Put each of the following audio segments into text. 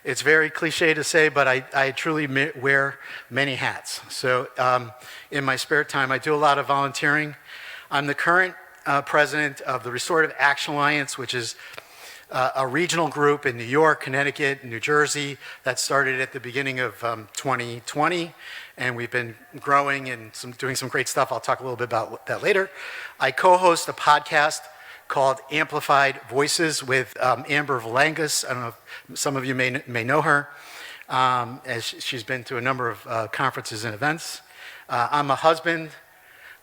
It's very cliche to say, but I truly wear many hats. So in my spare time, I do a lot of volunteering. I'm the current president of the Restorative Action Alliance, which is a regional group in New York, Connecticut, and New Jersey that started at the beginning of 2020, and we've been growing and doing some great stuff. I'll talk a little bit about that later. I co-host a podcast called Amplified Voices with Amber Valangas. I don't know if some of you may know her, as she's been to a number of conferences and events. I'm a husband,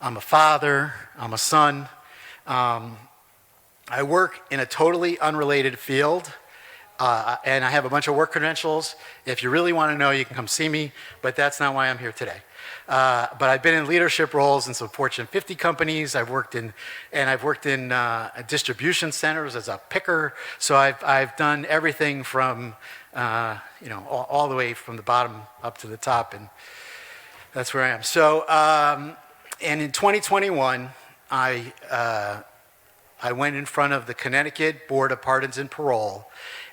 I'm a father, I'm a son. I work in a totally unrelated field, and I have a bunch of work credentials. If you really want to know, you can come see me, but that's not why I'm here today. But I've been in leadership roles in some Fortune 50 companies. I've worked in distribution centers as a picker. So I've done everything from all the way from the bottom up to the top, and that's where I am. So and in 2021, I went in front of the Connecticut Board of Pardons and Parole,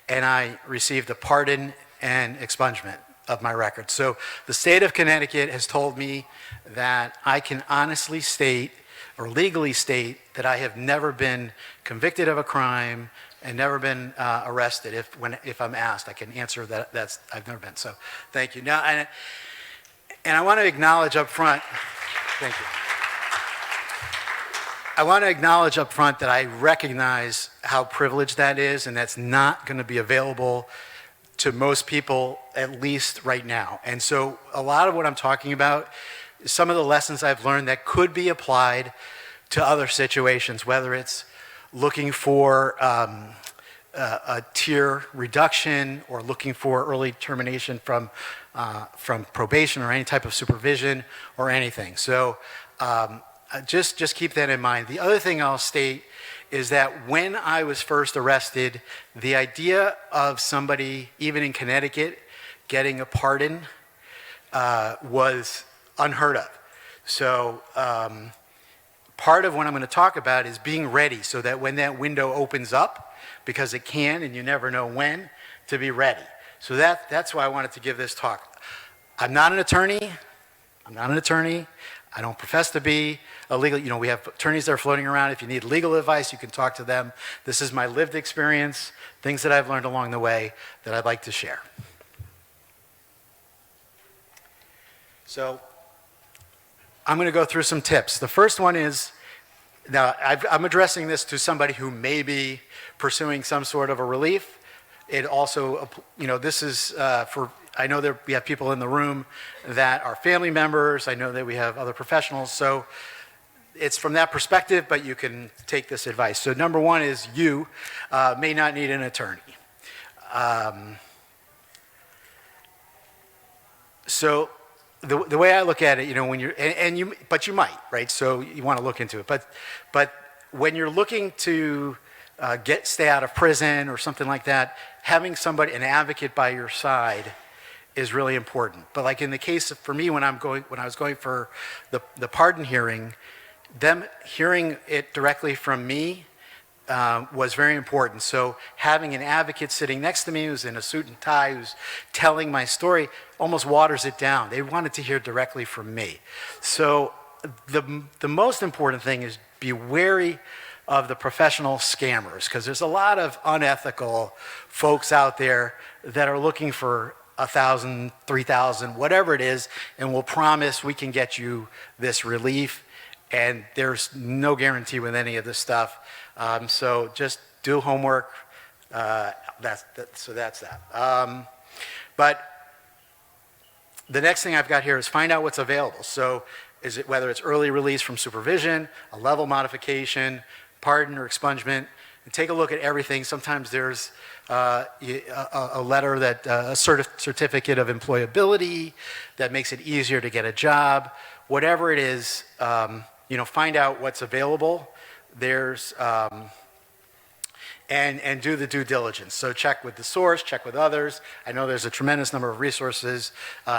and I received a pardon and expungement of my record. So the state of Connecticut has told me that I can honestly state or legally state that I have never been convicted of a crime and never been arrested. If I'm asked, I can answer that I've never been. So thank you. Now, and I want to acknowledge up front, thank you. I want to acknowledge up front that I recognize how privileged that is, and that's not going to be available to most people, at least right now. And so a lot of what I'm talking about is some of the lessons I've learned that could be applied to other situations, whether it's looking for a tier reduction or looking for early termination from probation or any type of supervision or anything. So just keep that in mind. The other thing I'll state is that when I was first arrested, the idea of somebody, even in Connecticut, getting a pardon was unheard of. So part of what I'm going to talk about is being ready so that when that window opens up, because it can and you never know when, to be ready. So that's why I wanted to give this talk. I'm not an attorney. I don't profess to be a legal, we have attorneys that are floating around. If you need legal advice, you can talk to them. This is my lived experience, things that I've learned along the way that I'd like to share. So I'm going to go through some tips. The first one is, now I'm addressing this to somebody who may be pursuing some sort of a relief. It also, this is for, I know that we have people in the room that are family members. I know that we have other professionals. So it's from that perspective, but you can take this advice. So number one is you may not need an attorney. So the way I look at it, when you're, but you might, right? So you want to look into it. But when you're looking to stay out of prison or something like that, having an advocate by your side is really important. But like in the case for me, when I was going for the pardon hearing, them hearing it directly from me was very important. So having an advocate sitting next to me who's in a suit and tie, who's telling my story, almost waters it down. They wanted to hear directly from me. So the most important thing is be wary of the professional scammers, because there's a lot of unethical folks out there that are looking for $1,000, $3,000, whatever it is, and will promise we can get you this relief, and there's no guarantee with any of this stuff. So just do homework. That's that. But the next thing I've got here is find out what's available. So whether it's early release from supervision, a level modification, pardon or expungement, and take a look at everything. Sometimes there's a letter that a certificate of employability that makes it easier to get a job. Whatever it is, find out what's available. There's and do the due diligence. So check with the source, check with others. I know there's a tremendous number of resources,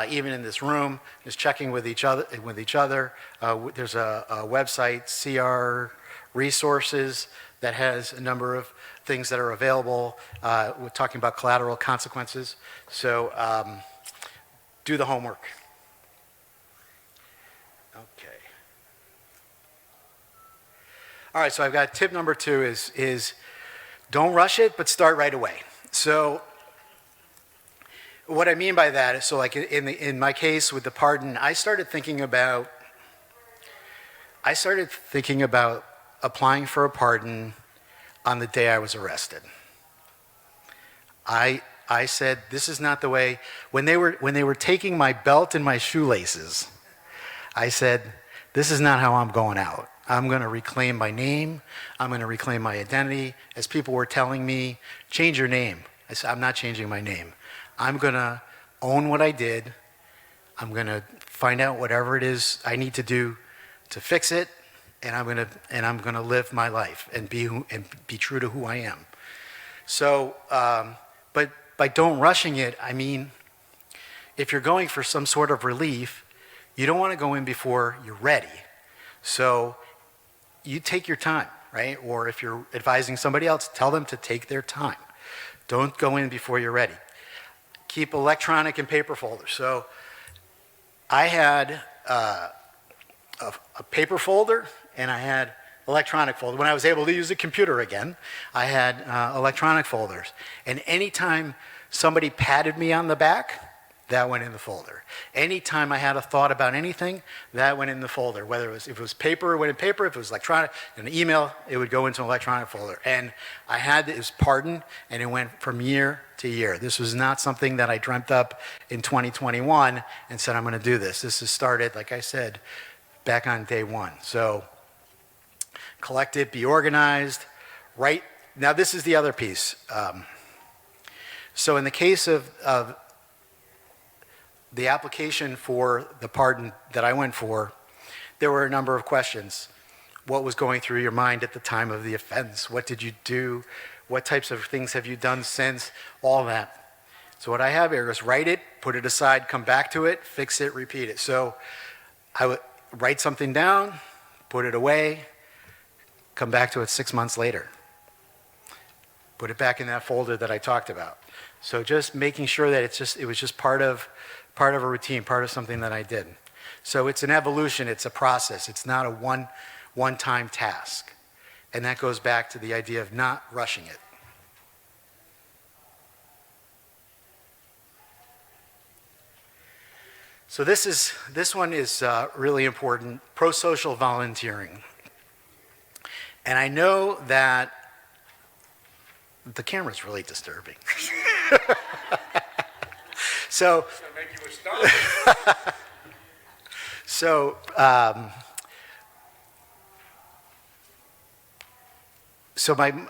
even in this room, just checking with each other. There's a website, CR Resources, that has a number of things that are available. We're talking about collateral consequences. So do the homework. Okay. All right, so I've got tip number 2 is don't rush it, but start right away. So what I mean by that is, so like in my case with the pardon, I started thinking about applying for a pardon on the day I was arrested. I said, this is not the way. When they were taking my belt and my shoelaces, I said, this is not how I'm going out. I'm going to reclaim my name. I'm going to reclaim my identity. As people were telling me, change your name. I said, I'm not changing my name. I'm going to own what I did. I'm going to find out whatever it is I need to do to fix it, and I'm going to live my life and be true to who I am. So, but by don't rushing it, I mean, if you're going for some sort of relief, you don't want to go in before you're ready. So you take your time, right? Or if you're advising somebody else, tell them to take their time. Don't go in before you're ready. Keep electronic and paper folders. So I had a paper folder and I had electronic folder. When I was able to use a computer again, I had electronic folders. And anytime somebody patted me on the back, that went in the folder. Anytime I had a thought about anything, that went in the folder. Whether if it was paper, it went in paper. If it was electronic, an email, it would go into an electronic folder. And I had this pardon, and it went from year to year. This was not something that I dreamt up in 2021 and said, I'm going to do this. This has started, like I said, back on day 1. So collect it, be organized, write. Now this is the other piece. So in the case of the application for the pardon that I went for, there were a number of questions. What was going through your mind at the time of the offense? What did you do? What types of things have you done since? All that. So what I have here is write it, put it aside, come back to it, fix it, repeat it. So I would write something down, put it away, come back to it 6 months later. Put it back in that folder that I talked about. So just making sure that it was just part of a routine, part of something that I did. So it's an evolution, it's a process. It's not a one-time task. And that goes back to the idea of not rushing it. So this one is really important, prosocial volunteering. And I know that the camera's really disturbing. So,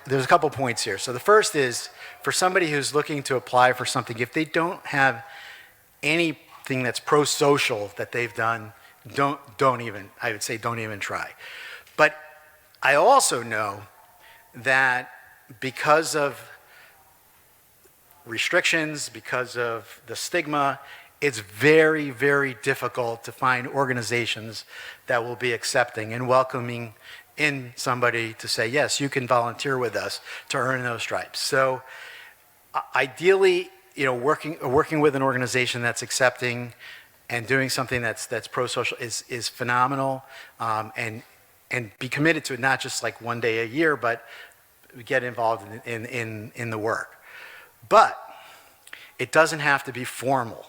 there's a couple points here. So the first is, for somebody who's looking to apply for something, if they don't have anything that's pro-social that they've done, don't even try. But I also know that because of restrictions, because of the stigma, it's very, very difficult to find organizations that will be accepting and welcoming in somebody to say, yes, you can volunteer with us to earn those stripes. So ideally, working with an organization that's accepting and doing something that's pro-social is phenomenal, and be committed to it, not just like one day a year, but get involved in the work. But it doesn't have to be formal.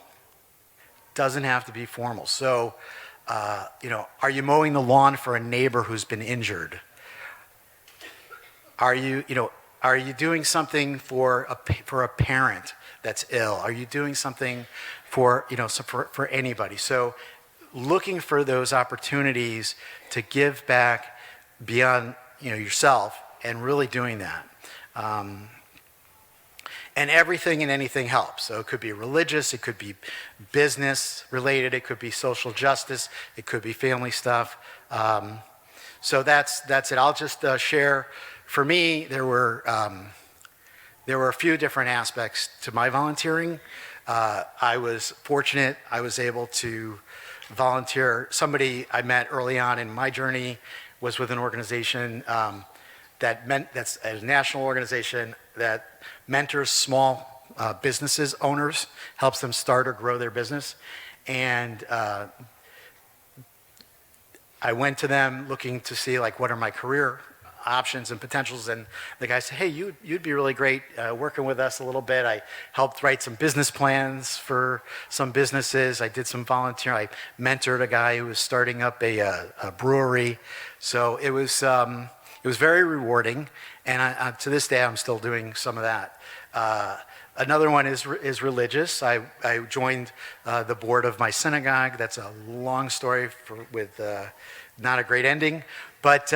Doesn't have to be formal. So, are you mowing the lawn for a neighbor who's been injured? Are you doing something for a parent that's ill? Are you doing something for anybody? So, looking for those opportunities to give back beyond yourself and really doing that. And everything and anything helps. So it could be religious, it could be business related, it could be social justice, it could be family stuff. So that's it. I'll just share. For me, there were a few different aspects to my volunteering. I was fortunate. I was able to volunteer. Somebody I met early on in my journey was with an organization that's a national organization that mentors small businesses owners, helps them start or grow their business. And I went to them looking to see like what are my career options and potentials, and the guy said, hey, you'd be really great working with us a little bit. I helped write some business plans for some businesses. I did some volunteering. I mentored a guy who was starting up a brewery. So it was very rewarding, and to this day I'm still doing some of that. Another one is religious. I joined the board of my synagogue. That's a long story with not a great ending, but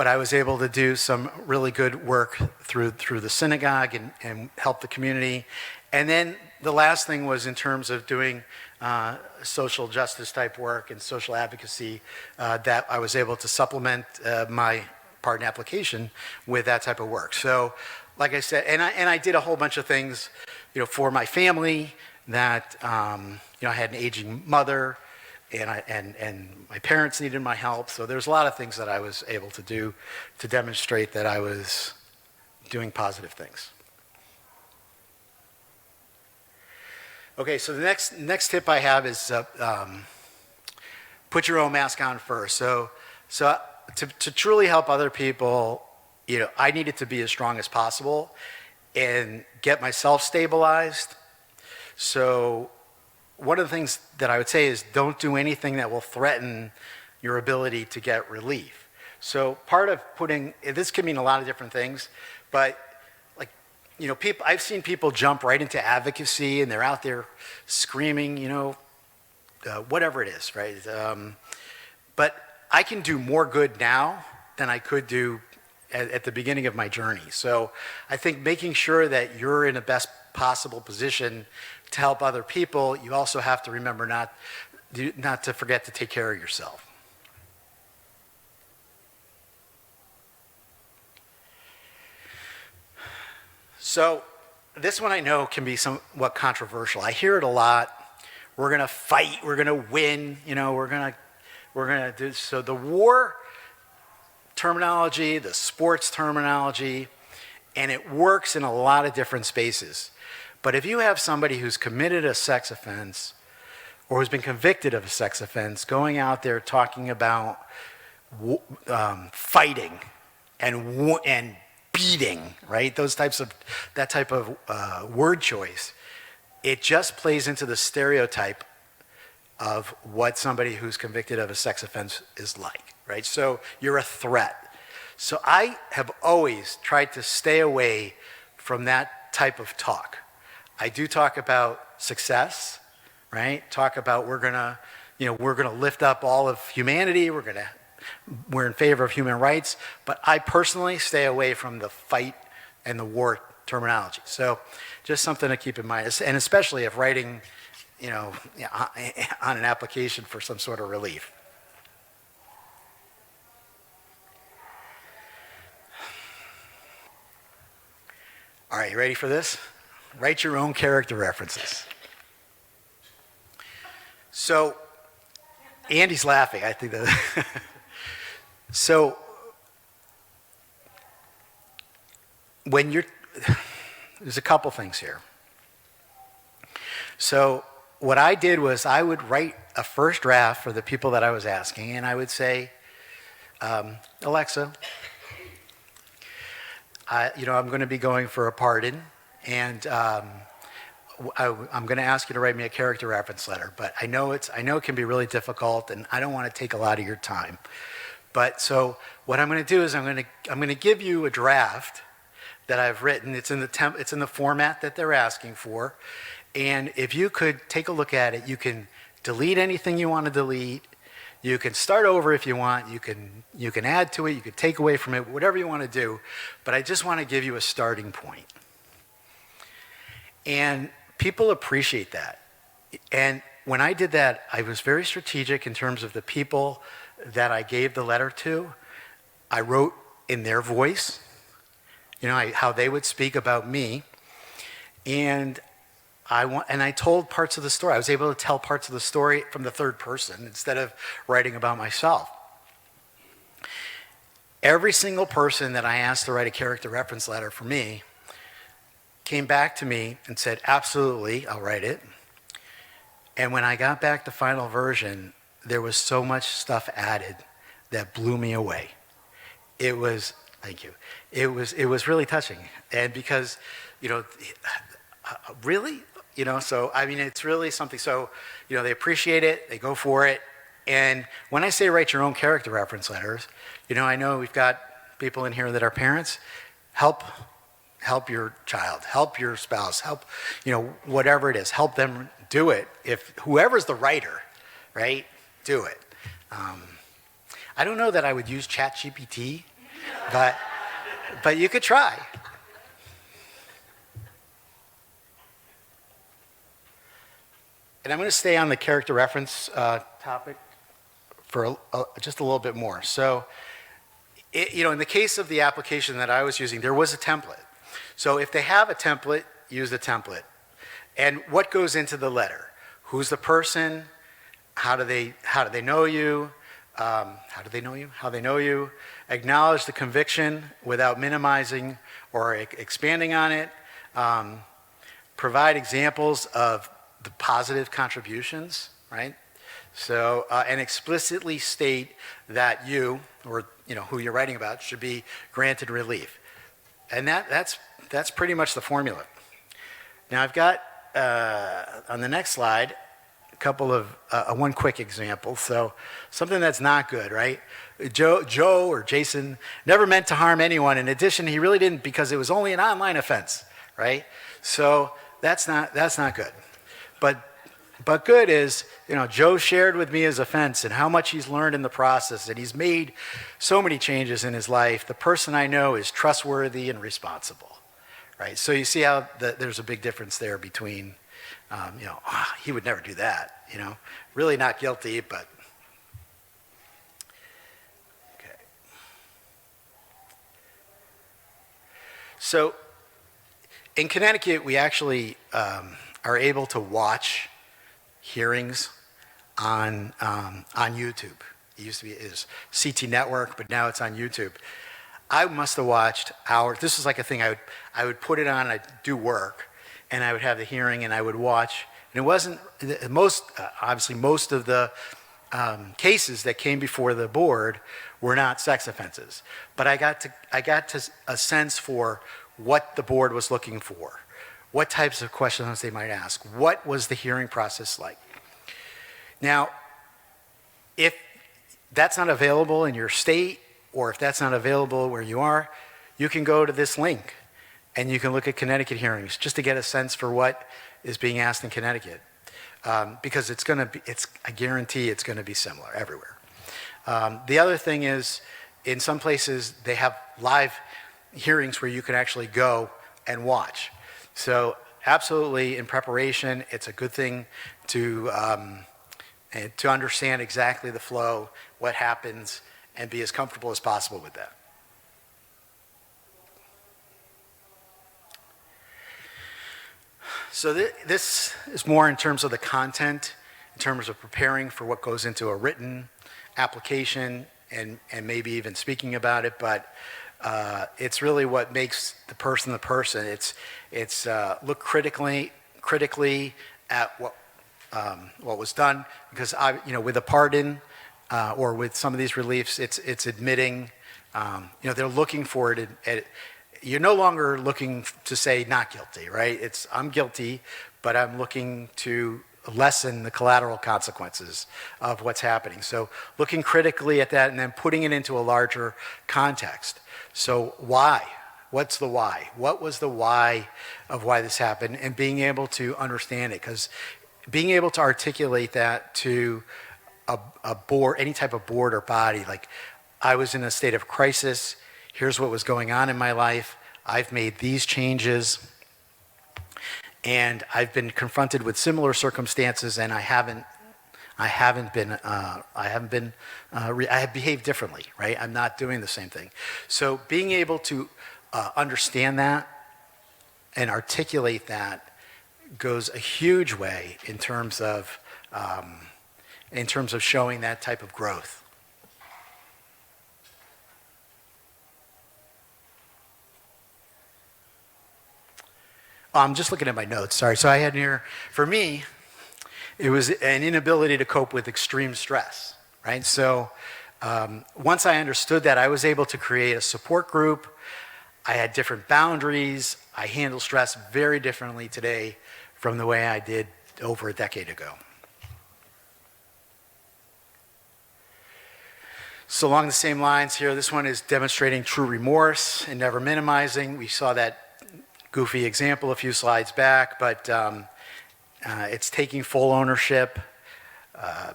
I was able to do some really good work through the synagogue and help the community. And then the last thing was in terms of doing social justice type work and social advocacy, that I was able to supplement my pardon application with that type of work. So, like I said, and I did a whole bunch of things, for my family. That I had an aging mother, and my parents needed my help. So there's a lot of things that I was able to do to demonstrate that I was doing positive things. Okay, so the next tip I have is put your own mask on first. So to truly help other people, I needed to be as strong as possible and get myself stabilized. So one of the things that I would say is don't do anything that will threaten your ability to get relief. So part of this can mean a lot of different things, but people, I've seen people jump right into advocacy and they're out there screaming, whatever it is, right? But I can do more good now than I could do at the beginning of my journey. So I think making sure that you're in the best possible position to help other people, you also have to remember not to forget to take care of yourself. So this one I know can be somewhat controversial. I hear it a lot. We're going to fight. We're going to win. We're going to do. So the war terminology, the sports terminology, and it works in a lot of different spaces. But if you have somebody who's committed a sex offense or who's been convicted of a sex offense going out there talking about fighting and beating, right? That type of word choice, it just plays into the stereotype of what somebody who's convicted of a sex offense is like, right? So you're a threat. So I have always tried to stay away from that type of talk. I do talk about success, right? Talk about we're gonna lift up all of humanity. We're in favor of human rights, but I personally stay away from the fight and the war terminology. So just something to keep in mind, and especially if writing, on an application for some sort of relief. All right, you ready for this? Write your own character references. So, Andy's laughing. I think that. So, there's a couple things here. So, what I did was I would write a first draft for the people that I was asking, and I would say, Alexa, I'm going to be going for a pardon, and I'm going to ask you to write me a character reference letter. But I know it can be really difficult, and I don't want to take a lot of your time. But so what I'm going to do is I'm going to give you a draft that I've written. It's in the format that they're asking for, and if you could take a look at it, you can delete anything you want to delete. You can start over if you want. You can add to it. You can take away from it. Whatever you want to do. But I just want to give you a starting point. And people appreciate that. And when I did that, I was very strategic in terms of the people that I gave the letter to. I wrote in their voice, how they would speak about me. And I told parts of the story. I was able to tell parts of the story from the third person instead of writing about myself. every single person that I asked to write a character reference letter for me came back to me and said, absolutely, I'll write it. And when I got back the final version, there was so much stuff added that blew me away. It was, thank you, it was really touching. And because, really? So, I mean, it's really something. So, they appreciate it, they go for it. And when I say write your own character reference letters, I know we've got people in here that are parents. Help your child, help your spouse, help, whatever it is, help them do it. If whoever's the writer, right, do it. I don't know that I would use ChatGPT, but you could try. And I'm going to stay on the character reference topic for just a little bit more. So, in the case of the application that I was using, there was a template. So if they have a template, use the template. And what goes into the letter? Who's the person? How do they know you? How they know you. Acknowledge the conviction without minimizing or expanding on it. Provide examples of the positive contributions, right? So, and explicitly state that you, or who you're writing about, should be granted relief. And that's pretty much the formula. Now I've got, on the next slide, a couple of, one quick example. So something that's not good, right? Joe or Jason never meant to harm anyone. In addition, he really didn't because it was only an online offense, right? So that's not good. But good is, Joe shared with me his offense and how much he's learned in the process, and he's made so many changes in his life. The person I know is trustworthy and responsible, right? So you see how there's a big difference there between, he would never do that, really not guilty, but okay. So in Connecticut, we actually are able to watch hearings on YouTube. It used to be CT Network, but now it's on YouTube. I must have watched hours. This is like a thing I would put it on. I'd do work, and I would have the hearing, and I would watch. And it wasn't obviously most of the cases that came before the board were not sex offenses, but I got to a sense for what the board was looking for. What types of questions they might ask? What was the hearing process like? Now, if that's not available in your state, or if that's not available where you are, you can go to this link and you can look at Connecticut hearings just to get a sense for what is being asked in Connecticut. Because I guarantee it's going to be similar everywhere. The other thing is, in some places, they have live hearings where you can actually go and watch. So absolutely, in preparation, it's a good thing to understand exactly the flow, what happens, and be as comfortable as possible with that. So this is more in terms of the content, in terms of preparing for what goes into a written application, and maybe even speaking about it, but it's really what makes the person the person. It's look critically at what was done, because with a pardon or with some of these reliefs, it's admitting, they're looking for it. You're no longer looking to say not guilty, right? It's I'm guilty, but I'm looking to lessen the collateral consequences of what's happening. So looking critically at that and then putting it into a larger context. So why? What's the why? What was the why of why this happened? And being able to understand it, because being able to articulate that to a board, any type of board or body, like I was in a state of crisis, here's what was going on in my life, I've made these changes, and I've been confronted with similar circumstances, and I have behaved differently, right? I'm not doing the same thing. So being able to understand that and articulate that goes a huge way in terms of showing that type of growth. I'm just looking at my notes. Sorry. So I had here, for me, it was an inability to cope with extreme stress, right? So once I understood that, I was able to create a support group. I had different boundaries. I handle stress very differently today from the way I did over a decade ago. So along the same lines here, this one is demonstrating true remorse and never minimizing. We saw that goofy example a few slides back, but it's taking full ownership,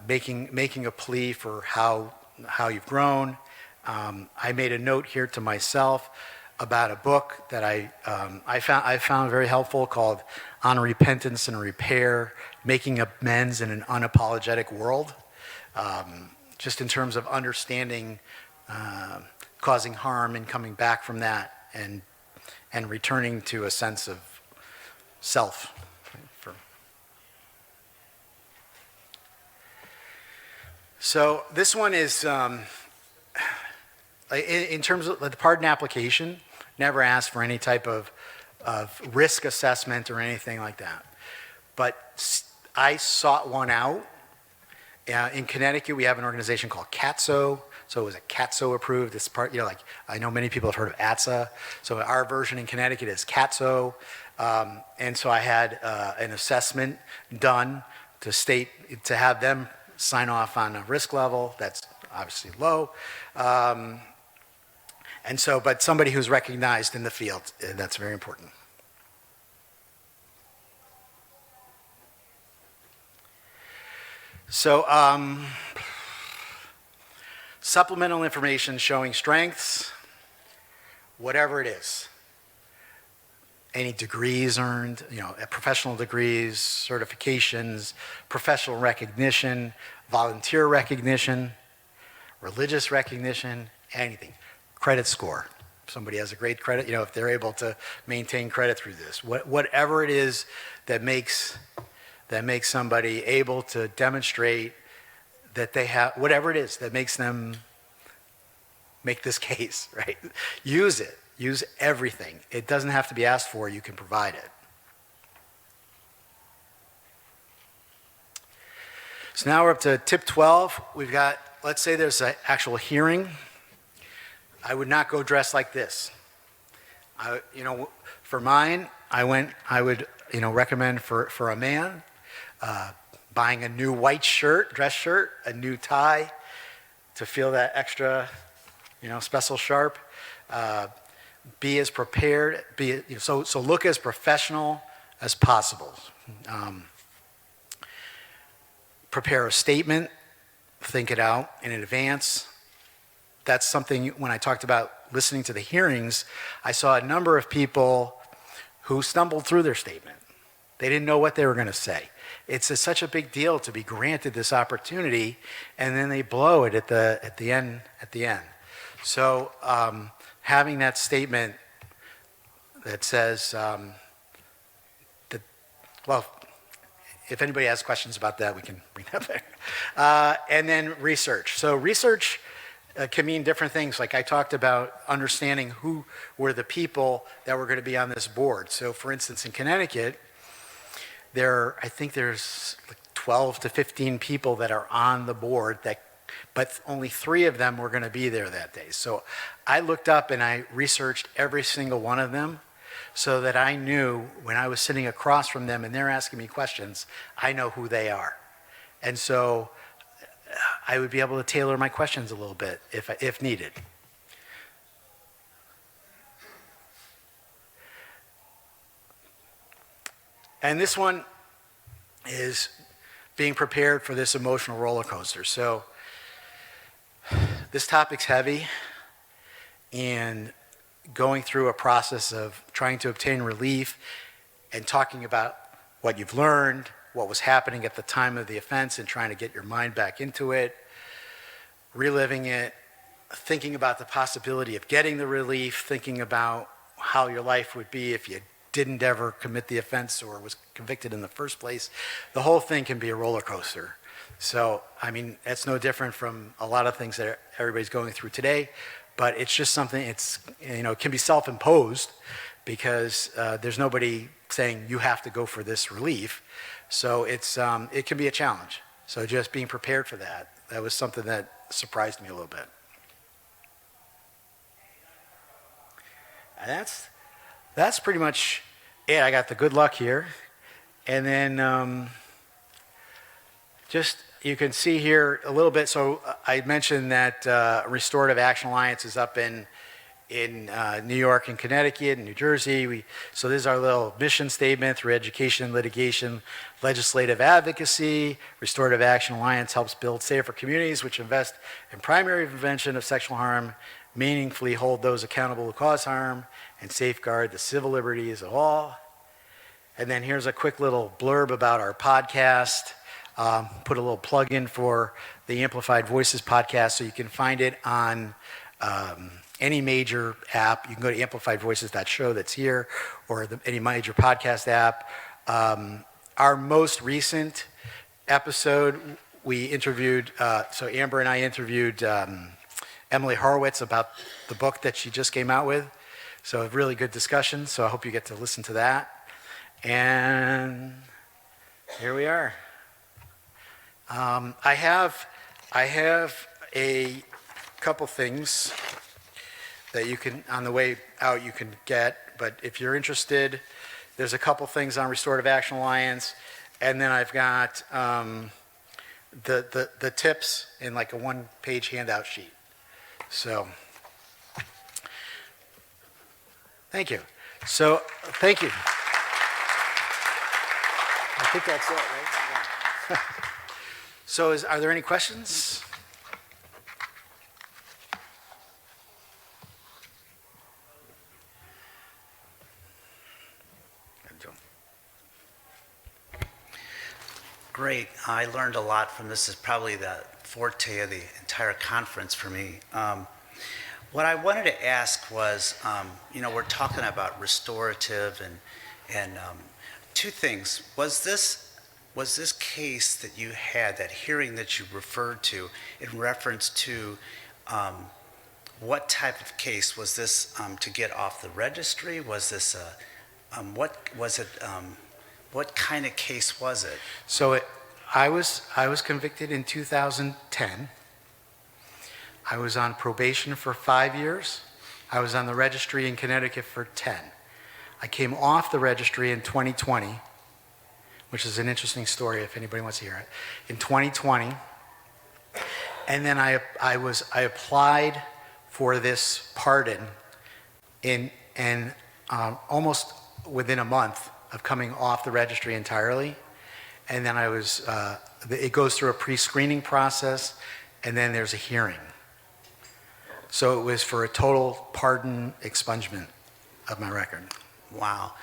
making a plea for how you've grown. I made a note here to myself about a book that I found very helpful called On Repentance and Repair, Making Amends in an Unapologetic World. Just in terms of understanding causing harm and coming back from that and returning to a sense of self. So this one is, in terms of the pardon application, never asked for any type of risk assessment or anything like that. But I sought one out. In Connecticut, we have an organization called CATSO. So it was a CATSO approved. It's part, like I know many people have heard of ATSA. So our version in Connecticut is CATSO. And so I had an assessment done to have them sign off on a risk level that's obviously low. And so, but somebody who's recognized in the field, that's very important. So, supplemental information showing strengths, whatever it is. Any degrees earned, professional degrees, certifications, professional recognition, volunteer recognition, religious recognition, anything. Credit score. If somebody has a great credit, if they're able to maintain credit through this. Whatever it is that makes somebody able to demonstrate that they have, whatever it is that makes them make this case, right? Use it. Use everything. It doesn't have to be asked for. You can provide it. So now we're up to tip 12. We've got, let's say there's an actual hearing. I would not go dressed like this. For mine, I would recommend for a man, buying a new white shirt, dress shirt, a new tie to feel that extra, special sharp. Be as prepared, so look as professional as possible. Prepare a statement, think it out in advance. That's something, when I talked about listening to the hearings, I saw a number of people who stumbled through their statement. They didn't know what they were going to say. It's such a big deal to be granted this opportunity, and then they blow it at the end. So having that statement that says if anybody has questions about that, we can bring that back. And then research. So research can mean different things. Like I talked about understanding who were the people that were going to be on this board. So for instance, in Connecticut, I think there's like 12 to 15 people that are on the board, but only 3 of them were going to be there that day. So I looked up and I researched every single one of them so that I knew when I was sitting across from them and they're asking me questions, I know who they are. And so I would be able to tailor my questions a little bit if needed. And this one is being prepared for this emotional roller coaster. So this topic's heavy, and going through a process of trying to obtain relief and talking about what you've learned, what was happening at the time of the offense, and trying to get your mind back into it, reliving it, thinking about the possibility of getting the relief, thinking about how your life would be if you didn't ever commit the offense or was convicted in the first place. The whole thing can be a roller coaster. So, that's no different from a lot of things that everybody's going through today, but it's just something, it can be self-imposed because there's nobody saying you have to go for this relief. So it can be a challenge. So just being prepared for that, that was something that surprised me a little bit. And that's pretty much it. I got the good luck here. And then just you can see here a little bit. So I mentioned that Restorative Action Alliance is up in New York and Connecticut and New Jersey. So this is our little mission statement: through education, litigation, legislative advocacy, Restorative Action Alliance helps build safer communities which invest in primary prevention of sexual harm, meaningfully hold those accountable who cause harm, and safeguard the civil liberties of all. And then here's a quick little blurb about our podcast. Put a little plug in for the Amplified Voices podcast, so you can find it on any major app. You can go to amplifiedvoices.show that's here, or any major podcast app. Our most recent episode, we interviewed, so Amber and I interviewed Emily Horowitz about the book that she just came out with. So a really good discussion, so I hope you get to listen to that. And here we are. I have a couple things that you can, on the way out, you can get. But if you're interested, there's a couple things on Restorative Action Alliance, and then I've got the tips in like a one-page handout sheet. So, thank you. So, thank you. I think that's it, right? Yeah. So, are there any questions? Great. I learned a lot from this. Is probably the forte of the entire conference for me. What I wanted to ask was, we're talking about restorative and two things. Was this case that you had, that hearing that you referred to, in reference to what type of case? Was this to get off the registry? Was this what kind of case was it? So I was convicted in 2010. I was on probation for 5 years. I was on the registry in Connecticut for 10. I came off the registry in 2020, which is an interesting story if anybody wants to hear it. In 2020, and then I applied for this pardon almost within a month of coming off the registry entirely. And then it goes through a pre-screening process, and then there's a hearing. So it was for a total pardon expungement of my record. Wow,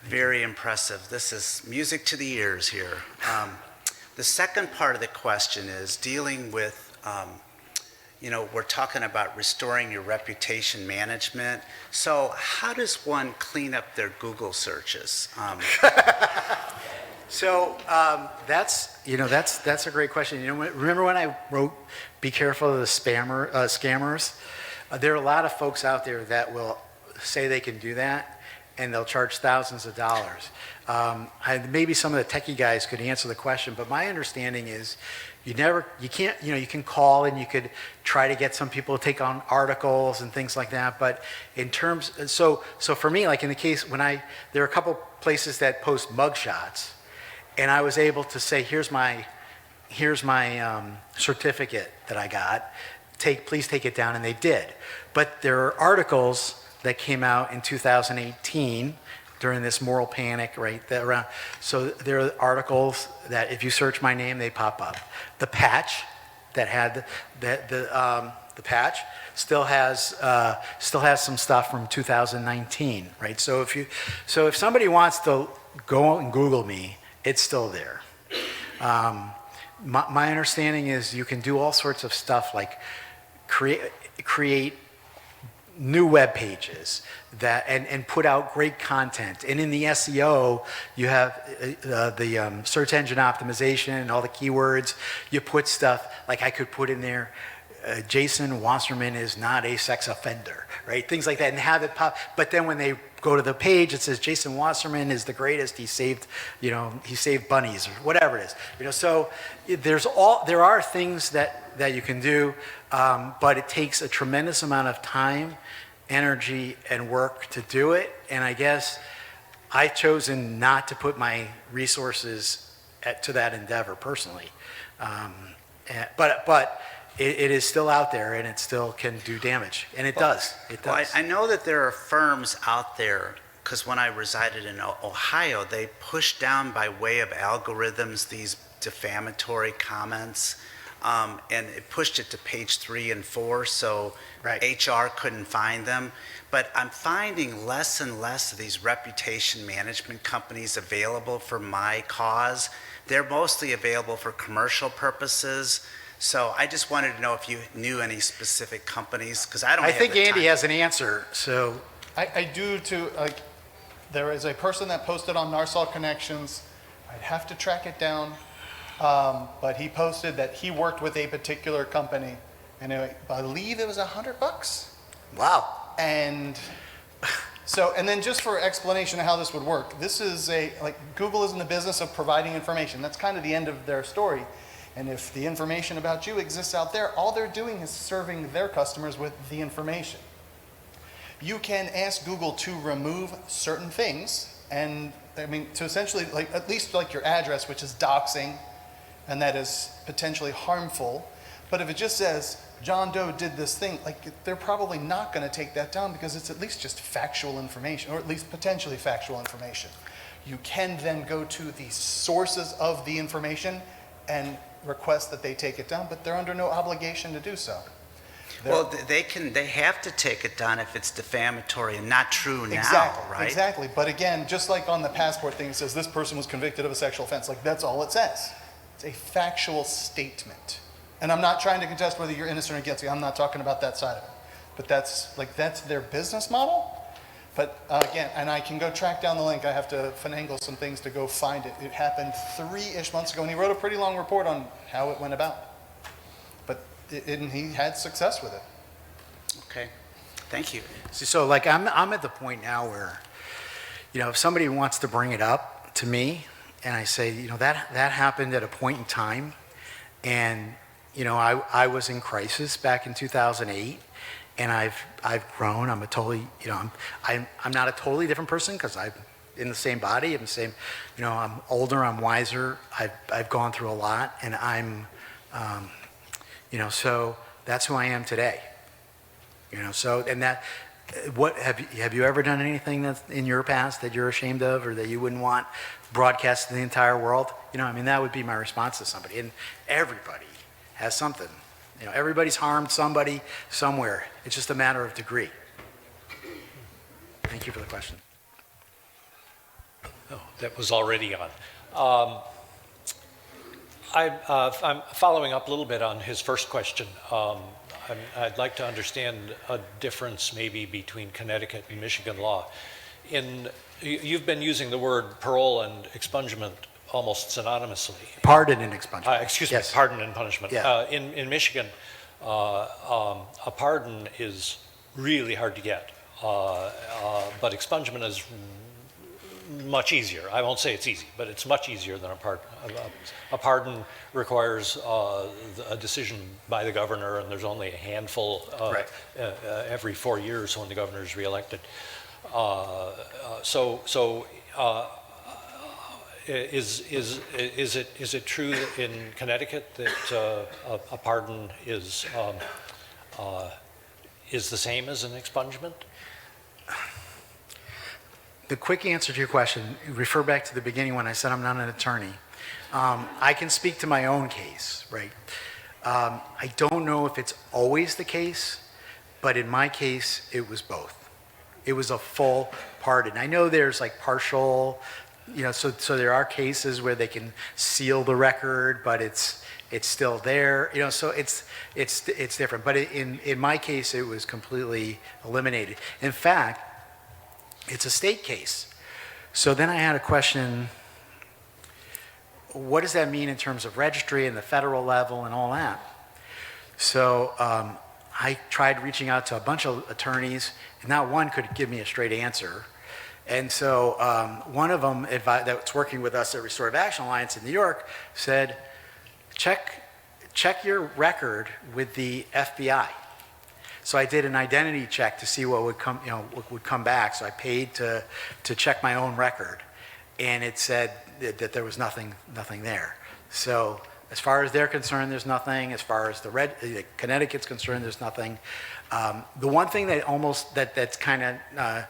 very impressive. This is music to the ears here. The second part of the question is dealing with, we're talking about restoring your reputation management. So how does one clean up their Google searches? So that's a great question. Remember when I wrote, "Be careful of the scammers"? There are a lot of folks out there that will say they can do that, and they'll charge thousands of dollars. Maybe some of the techie guys could answer the question, but my understanding is you can't, you can call and you could try to get some people to take on articles and things like that. But in terms, so for me, like in the case there are a couple places that post mugshots, and I was able to say, here's my certificate that I got. Please take it down, and they did. But there are articles that came out in 2018 during this moral panic, right? So there are articles that if you search my name, they pop up. The patch that had the patch still has some stuff from 2019, right? So if somebody wants to go and Google me, it's still there. My understanding is you can do all sorts of stuff like create new web pages and put out great content. And in the SEO, you have the search engine optimization and all the keywords. You put stuff like I could put in there, Jason Wasserman is not a sex offender, right? Things like that, and have it pop. But then when they go to the page, it says Jason Wasserman is the greatest. He saved bunnies or whatever it is. So there are things that you can do, but it takes a tremendous amount of time, energy, and work to do it. And I guess I've chosen not to put my resources to that endeavor personally. But it is still out there, and it still can do damage, and it does. It does. Well, I know that there are firms out there, because when I resided in Ohio, they pushed down by way of algorithms these defamatory comments, and it pushed it to page 3 and 4, so Right. HR couldn't find them. But I'm finding less and less of these reputation management companies available for my cause. They're mostly available for commercial purposes. So I just wanted to know if you knew any specific companies, because I don't I have think the Andy time. has an answer. So I do too, there is a person that posted on Narsal Connections. I'd have to track it down. But he posted that he worked with a particular company, and I believe it was $100. wow. And so, and then just for explanation of how this would work, this is Google is in the business of providing information. That's kind of the end of their story. And if the information about you exists out there, all they're doing is serving their customers with the information. You can ask Google to remove certain things, and to essentially, at least your address, which is doxing, and that is potentially harmful. But if it just says, John Doe did this thing, they're probably not going to take that down because it's at least just factual information, or at least potentially factual information. You can then go to the sources of the information and request that they take it down, but they're under no obligation to do so. Well, they have to take it down if it's defamatory and not true now, Exactly, right? exactly. But again, just like on the passport thing, it says this person was convicted of a sexual offense. That's all it says. It's a factual statement. And I'm not trying to contest whether you're innocent or guilty. I'm not talking about that side of it. But that's their business model. But again, and I can go track down the link. I have to finagle some things to go find it. It happened 3-ish months ago, and he wrote a pretty long report on how it went about. But and he had success with it. Okay, thank you. So I'm at the point now where, if somebody wants to bring it up to me, and I say, that happened at a point in time, and I was in crisis back in 2008, and I've grown. I'm a totally, I'm not a totally different person because I'm in the same body. I'm the same, I'm older. I'm wiser. I've gone through a lot, and I'm, so that's who I am today. So and that, what have you ever done anything that's in your past that you're ashamed of or that you wouldn't want broadcast to the entire world? That would be my response to somebody. And everybody has something. Everybody's harmed somebody somewhere. It's just a matter of degree. Thank you for the question. Oh, that was already on. I'm following up a little bit on his first question. I'd like to understand a difference maybe between Connecticut and Michigan law. You've been using the word parole and expungement almost synonymously. Pardon and expungement. Excuse Yes. me, pardon and punishment. Yeah. In Michigan, a pardon is really hard to get, but expungement is much easier. I won't say it's easy, but it's much easier than a pardon. A pardon requires a decision by the governor, and there's only a handful Right. Every 4 years when the governor is reelected. Is it true that in Connecticut that a pardon is the same as an expungement? The quick answer to your question, refer back to the beginning when I said I'm not an attorney. I can speak to my own case, right? I don't know if it's always the case, but in my case, it was both. It was a full pardon. I know there's partial, so there are cases where they can seal the record, but it's still there, so it's different. But in my case, it was completely eliminated. In fact, it's a state case. So then I had a question, what does that mean in terms of registry and the federal level and all that? So I tried reaching out to a bunch of attorneys, and not one could give me a straight answer. And so one of them that's working with us at Restorative Action Alliance in New York said, check your record with the FBI. So I did an identity check to see what would come, what would come back. So I paid to check my own record, and it said that there was nothing there. So as far as they're concerned, there's nothing. As far as the Connecticut's concerned, there's nothing. The one thing that's kind of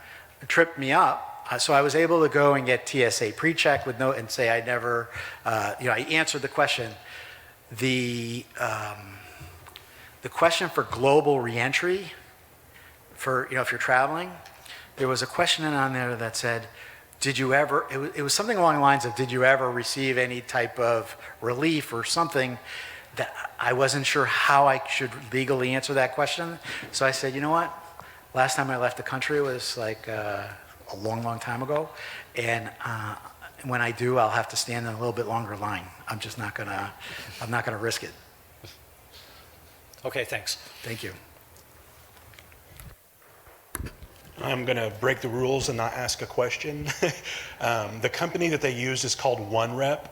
tripped me up. So I was able to go and get TSA pre-check with and say I never, I answered the question. The question for global reentry, for if you're traveling, there was a question on there that said, did you ever? It was something along the lines of, did you ever receive any type of relief or something? That I wasn't sure how I should legally answer that question. So I said, you know what? Last time I left the country was like a long time ago, and when I do, I'll have to stand in a little bit longer line. I'm not gonna risk it. Okay, thanks. Thank you. I'm going to break the rules and not ask a question. The company that they use is called OneRep,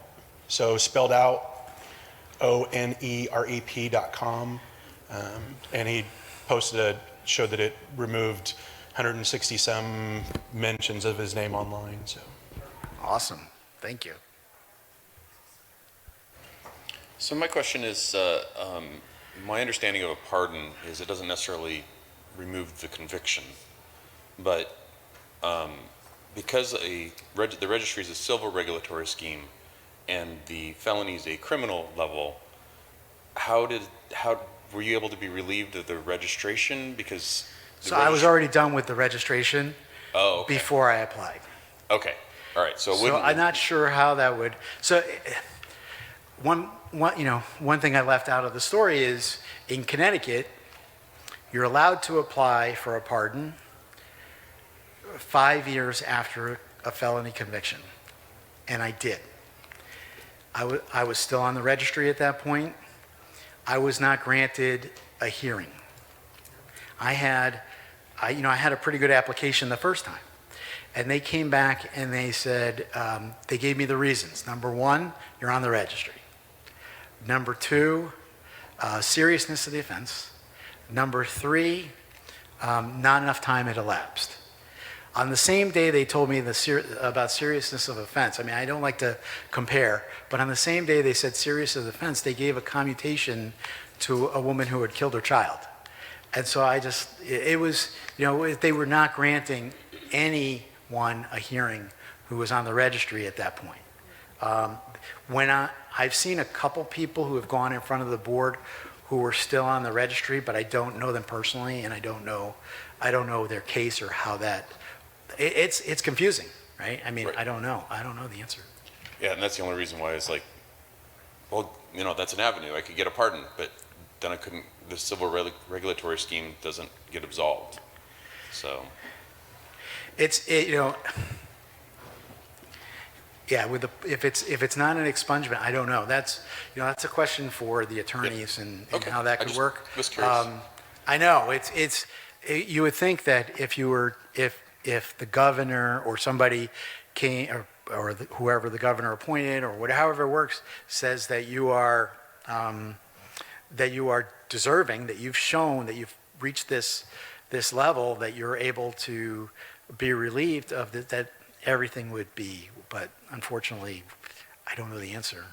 so spelled out ONEREP.com. And he showed that it removed 160 some mentions of his name online. So Awesome. Thank you. So my question is, my understanding of a pardon is it doesn't necessarily remove the conviction, but because the registry is a civil regulatory scheme and the felony is a criminal level, how were you able to be relieved of the registration? Because So I was already done with the registration okay. before I applied. Okay, all right. So, So I'm not sure how that would. So one thing I left out of the story is in Connecticut, you're allowed to apply for a pardon 5 years after a felony conviction, and I did. I was still on the registry at that point. I was not granted a hearing. I had a pretty good application the first time. And they came back and they said, they gave me the reasons. Number one, you're on the registry. Number two, seriousness of the offense. Number three, not enough time had elapsed. On the same day they told me about seriousness of offense, I mean, I don't like to compare, but on the same day they said serious of offense, they gave a commutation to a woman who had killed her child. And so it was, they were not granting anyone a hearing who was on the registry at that point. I've seen a couple people who have gone in front of the board who were still on the registry, but I don't know them personally, and I don't know their case or how that. It's confusing, right? I mean, Right. I don't know the answer. yeah, and that's the only reason why it's like, well, that's an avenue. I could get a pardon, but then I couldn't. The civil regulatory scheme doesn't get absolved. So Yeah, if it's not an expungement, I don't know. That's a question for the attorneys and Okay. how that I could just work. was curious. I know you would think that if the governor or somebody came or whoever the governor appointed or however it works says that you are deserving, that you've shown that you've reached this level, that you're able to be relieved of that everything would be. But unfortunately, I don't know the answer.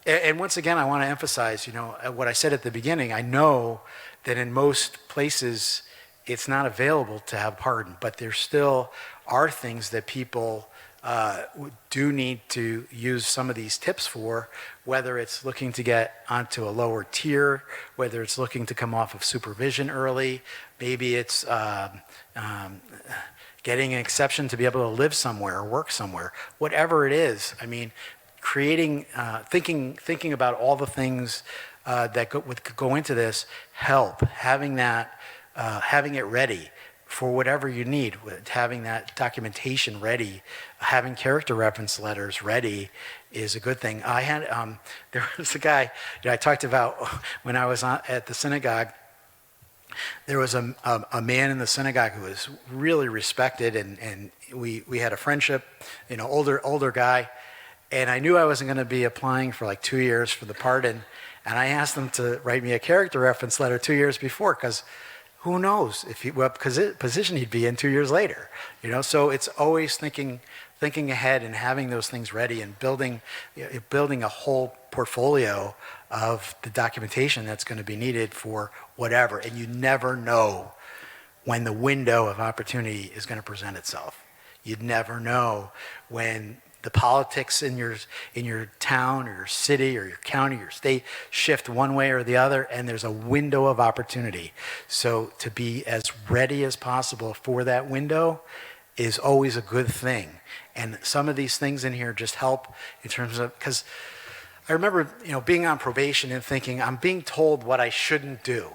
And once again, I want to emphasize, what I said at the beginning. I know that in most places it's not available to have pardon, but there still are things that people do need to use some of these tips for, whether it's looking to get onto a lower tier, whether it's looking to come off of supervision early, maybe it's getting an exception to be able to live somewhere or work somewhere, whatever it is. I mean, thinking about all the things that could go into this, help, having it ready for whatever you need, having that documentation ready, having character reference letters ready is a good thing. I had, there was a guy that I talked about when I was at the synagogue, there was a man in the synagogue who was really respected, and we had a friendship, older guy, and I knew I wasn't going to be applying for like 2 years for the pardon, and I asked him to write me a character reference letter 2 years before, because who knows what position he'd be in 2 years later, So it's always thinking ahead and having those things ready and building a whole portfolio of the documentation that's going to be needed for whatever. And you never know when the window of opportunity is going to present itself. You'd never know when the politics in your town or your city or your county or state shift one way or the other, and there's a window of opportunity. So to be as ready as possible for that window is always a good thing. And some of these things in here just help in terms of, because I remember, being on probation and thinking, I'm being told what I shouldn't do.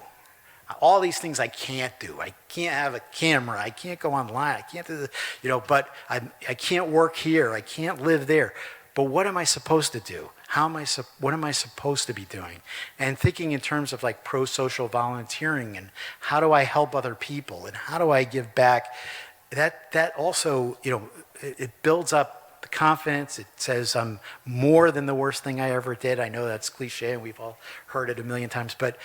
All these things I can't do. I can't have a camera. I can't go online. I can't do the, but I can't work here. I can't live there. But what am I supposed to do? What am I supposed to be doing? And thinking in terms of like prosocial volunteering and how do I help other people and how do I give back? That also, it builds up the confidence. It says I'm more than the worst thing I ever did. I know that's cliche and we've all heard it a million times, but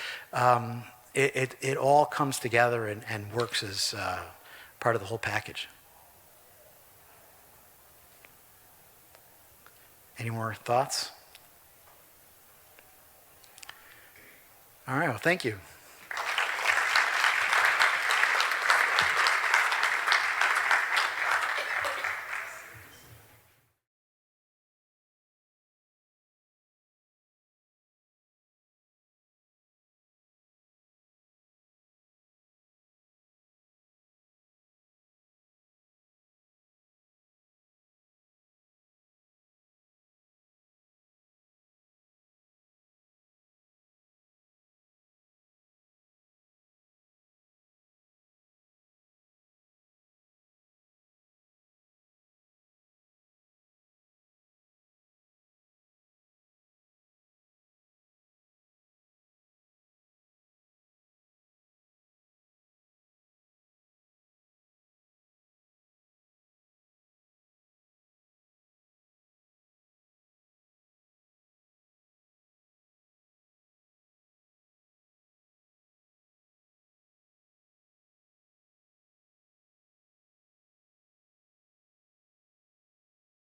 it all comes together and works as part of the whole package. Any more thoughts? All right, well, thank you.